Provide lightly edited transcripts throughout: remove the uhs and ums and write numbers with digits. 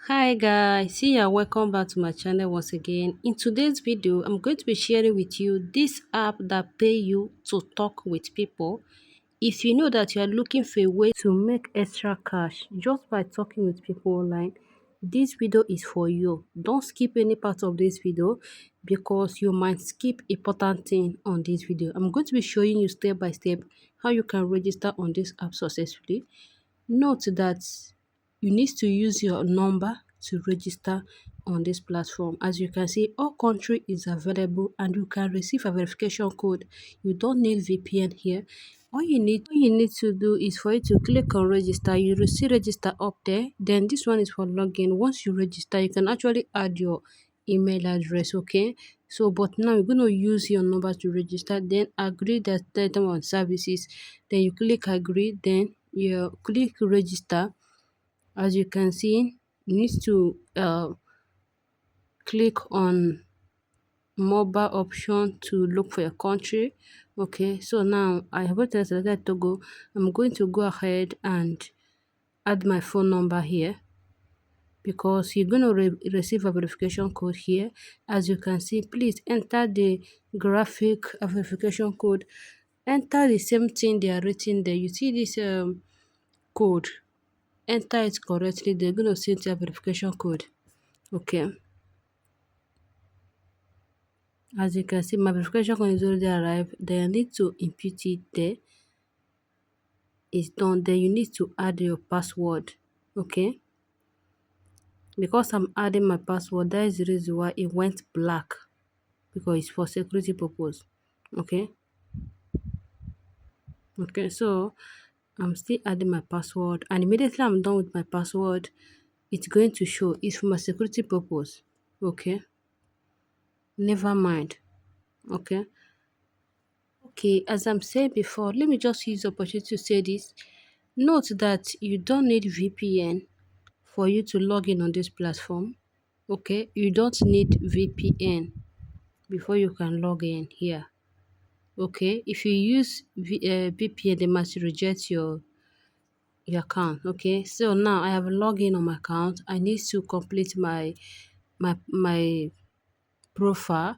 Hi guys, see ya, welcome back to my channel once again. In today's video, I'm going to be sharing with you this app that pay you to talk with people. If you know that you are looking for a way to make extra cash just by talking with people online, this video is for you. Don't skip any part of this video because you might skip important thing on this video. I'm going to be showing you step by step how you can register on this app successfully. Note that you need to use your number to register on this platform. As you can see, all country is available and you can receive a verification code. You don't need VPN here. All you need to do is for you to click on register. You will see register up there. Then this one is for login. Once you register, you can actually add your email address. Okay, so but now you're going to use your number to register, then agree that term on services, then you click agree, then you click register. As you can see, you need to click on mobile option to look for your country. Okay, so now I have already selected Togo. I'm going to go ahead and add my phone number here because you're going to receive a verification code here. As you can see, please enter the graphic verification code. Enter the same thing they are written there. You see this code, enter it correctly, they're going to send you a verification code. Okay, as you can see, my verification code is already arrived. Then I need to input it there. It's done. Then you need to add your password. Okay, because I'm adding my password, that is the reason why it went black, because it's for security purpose. Okay, so I'm still adding my password, and immediately I'm done with my password, it's going to show it's for my security purpose. Okay, never mind. Okay, as I'm saying before, let me just use the opportunity to say this. Note that you don't need VPN for you to log in on this platform. Okay, you don't need VPN before you can log in here. Okay, if you use VPN, they must reject your account. Okay, so now I have logged in on my account. I need to complete my profile.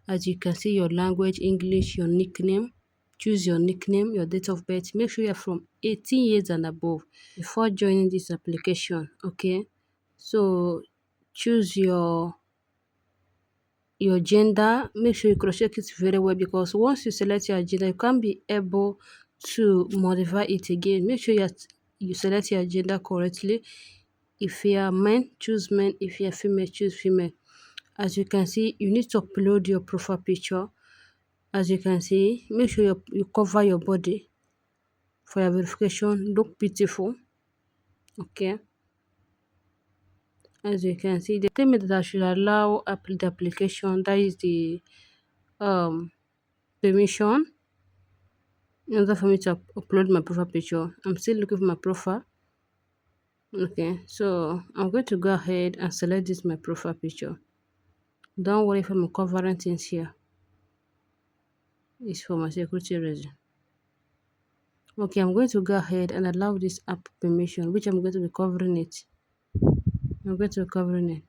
As you can see, your language, English, your nickname. Choose your nickname, your date of birth. Make sure you're from 18 years and above before joining this application. Okay, so choose your gender. Make sure you cross check it very well, because once you select your gender, you can't be able to modify it again. Make sure you select your gender correctly. If you are men, choose men. If you are female, choose female. As you can see, you need to upload your profile picture. As you can see, make sure you cover your body for your verification. Look beautiful. Okay, as you can see, they tell me that I should allow the application, that is the permission, in order for me to upload my profile picture. I'm still looking for my profile. Okay, so I'm going to go ahead and select this my profile picture. Don't worry if I'm covering things here. It's for my security reason. Okay, I'm going to go ahead and allow this app permission, which I'm going to be covering it. I'm going to be covering it.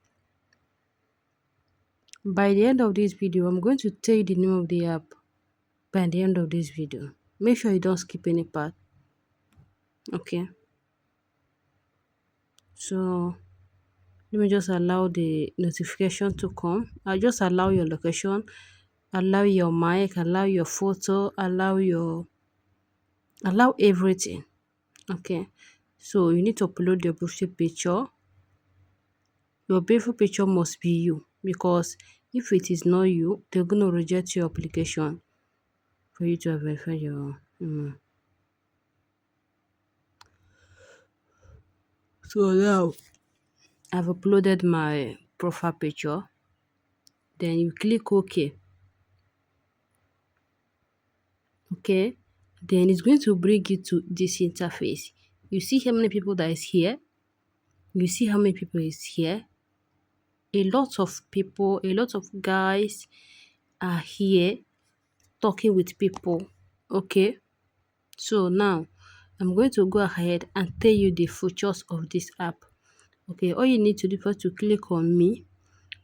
By the end of this video, I'm going to tell you the name of the app by the end of this video. Make sure you don't skip any part. Okay, so let me just allow the notification to come. I'll just allow your location, allow your mic, allow your photo, allow everything. Okay, so you need to upload your beautiful picture. Your beautiful picture must be you, because if it is not you, they're gonna reject your application for you to verify your So now I've uploaded my profile picture. Then you click OK. Okay, then it's going to bring you to this interface. You see how many people that is here. You see how many people is here. A lot of people, a lot of guys are here talking with people. Okay, so now I'm going to go ahead and tell you the features of this app. Okay, all you need to do is to click on me.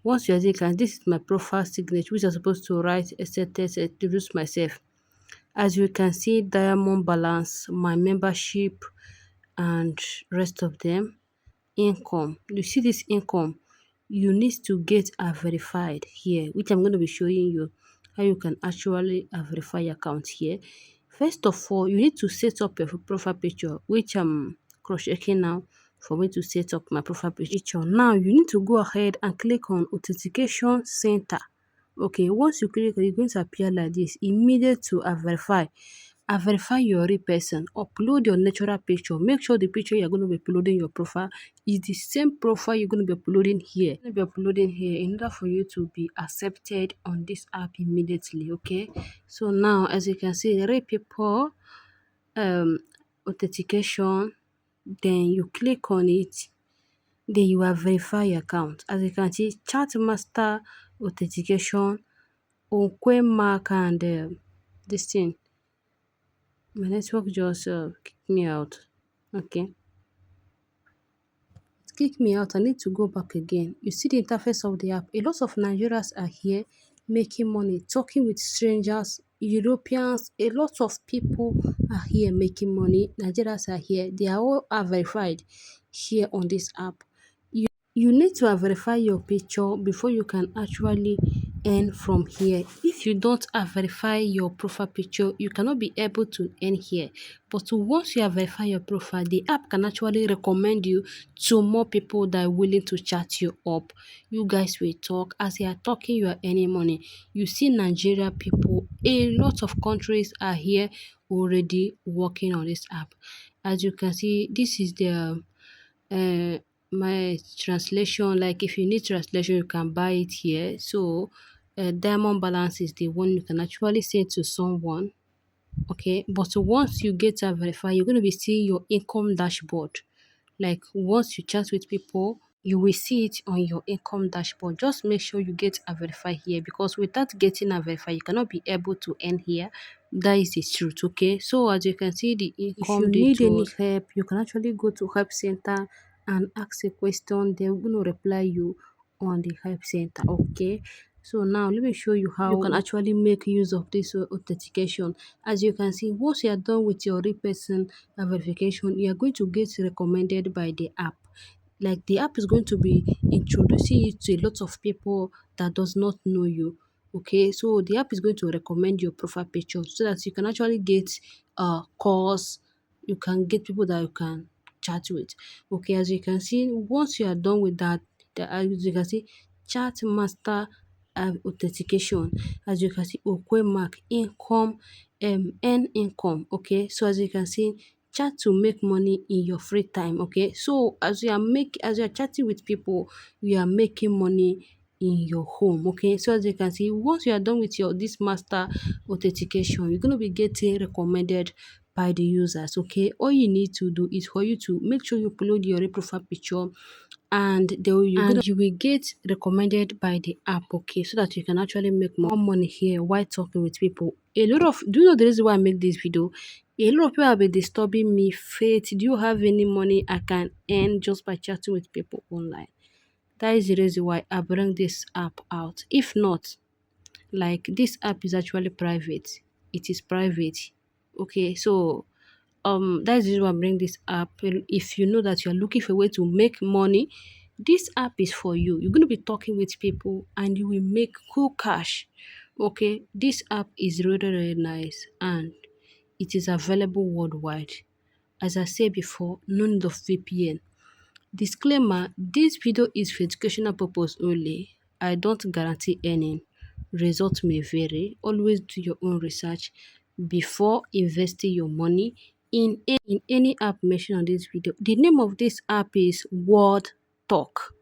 Once you are can this is my profile signature which I'm supposed to write etc introduce myself. As you can see, diamond balance, my membership and rest of them. Income, you see this income, you need to get a verified here, which I'm going to be showing you how you can actually verify your account here. First of all, you need to set up your profile picture, which I'm cross-checking now for me to set up my profile picture. Now you need to go ahead and click on authentication center. Okay, once you click, it's going to appear like this. Immediate to verify. Verify your real person. Upload your natural picture. Make sure the picture you're going to be uploading your profile is the same profile you're going to be uploading here. You're going to be uploading here in order for you to be accepted on this app immediately. Okay. So now, as you can see, real people authentication. Then you click on it. Then you have verify your account. As you can see, chat master authentication, on mark and this thing. My network just kicked me out. Okay. It kicked me out. I need to go back again. You see the interface of the app. A lot of Nigerians are here making money, talking with strangers, Europeans. A lot of people are here making money. Nigerians are here. They are all are verified here on this app. You need to verify your picture before you can actually earn from here. If you don't verify your profile picture, you cannot be able to earn here. But once you have verified your profile, the app can actually recommend you to more people that are willing to chat you up. You guys will talk. As you are talking, you are earning money. You see Nigeria people, a lot of countries are here already working on this app. As you can see, this is the uh, my translation. Like if you need translation, you can buy it here. So diamond balance is the one you can actually send to someone. Okay, but once you get that verified, you're going to be seeing your income dashboard. Like once you chat with people, you will see it on your income dashboard. Just make sure you get a verify here, because without getting a verify, you cannot be able to earn here. That is the truth. Okay, so as you can see, the income, if you need any help, you can actually go to help center and ask a question. They're going to reply you on the help center. Okay, so now let me show you how you can actually make use of this authentication. As you can see, once you are done with your real person verification, you are going to get recommended by the app. Like the app is going to be introducing you to a lot of people that does not know you. Okay, so the app is going to recommend your profile picture so that you can actually get calls. You can get people that you can chat with. Okay, as you can see, once you are done with that, as you can see, chat master authentication. As you can see, mark income, earn income. Okay, so as you can see, chat to make money in your free time. Okay, so as you are chatting with people, you are making money in your home. Okay, so as you can see, once you are done with your this master authentication, you're going to be getting recommended by the users. Okay, all you need to do is for you to make sure you upload your profile picture, and you will get recommended by the app. Okay, so that you can actually make more money here while talking with people. A lot of Do you know the reason why I make this video? A lot of people have been disturbing me. Faith, do you have any money I can earn just by chatting with people online? That is the reason why I bring this app out. If not, like this app is actually private. It is private. Okay, so that's the reason why I bring this app. If you know that you are looking for a way to make money, this app is for you. You're going to be talking with people and you will make cool cash. Okay, this app is really, really nice, and it is available worldwide. As I said before, no need of VPN. Disclaimer: this video is for educational purpose only. I don't guarantee earning. Results may vary. Always do your own research before investing your money in any app mentioned on this video. The name of this app is Word Talk.